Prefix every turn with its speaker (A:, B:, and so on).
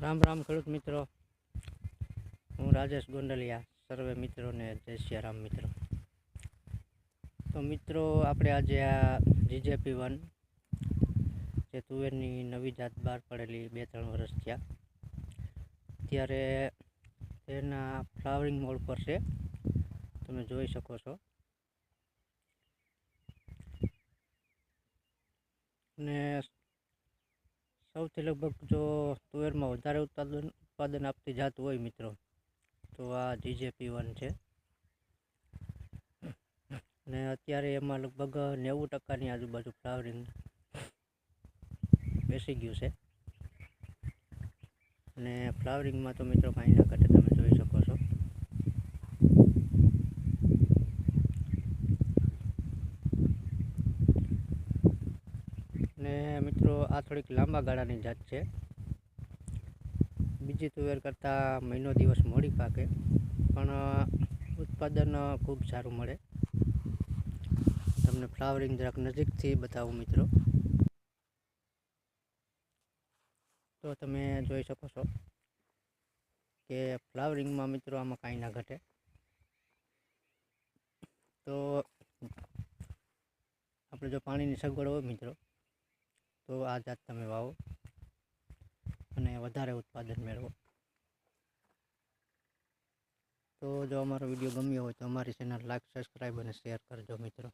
A: રામ રામ ખેડૂત મિત્રો, હું રાજેશ ગોંડલિયા. સર્વે મિત્રોને જય શ્રી રામ મિત્રો. તો મિત્રો, આપણે આજે આ GJP1 જે તુવેરની નવી જાત બહાર પડેલી 2-3 વર્ષ થયા, ત્યારે તેના ફ્લાવરિંગ મોડ પર છે, તમે જોઈ શકો છો. ને સૌથી લગભગ જો તુવેરમાં વધારે ઉત્પાદન આપતી જાત હોય મિત્રો, તો આ GJP1 છે. ને અત્યારે એમાં લગભગ 90%ની આજુબાજુ ફ્લાવરિંગ બેસી ગયું છે. અને ફ્લાવરિંગમાં તો મિત્રો કાંઈ ના ઘટે, તમે જોઈ શકો છો. ને મિત્રો, આ થોડીક લાંબા ગાળાની જાત છે. બીજી તુવેર કરતાં મહિનો દિવસ મોડી પાકે, પણ ઉત્પાદન ખૂબ સારું મળે. તમને ફ્લાવરિંગ જરાક નજીકથી બતાવું મિત્રો, તો તમે જોઈ શકો છો કે ફ્લાવરિંગમાં મિત્રો આમાં કાંઈ ના ઘટે. તો આપણે જો પાણીની સગવડ હોય મિત્રો, તો આ જાત તમે વાવો અને વધારે ઉત્પાદન મેળવો. તો જો અમારો વિડીયો ગમ્યો હોય તો અમારી ચેનલ લાઈક, સબસ્ક્રાઈબ અને શેર કરજો મિત્રો.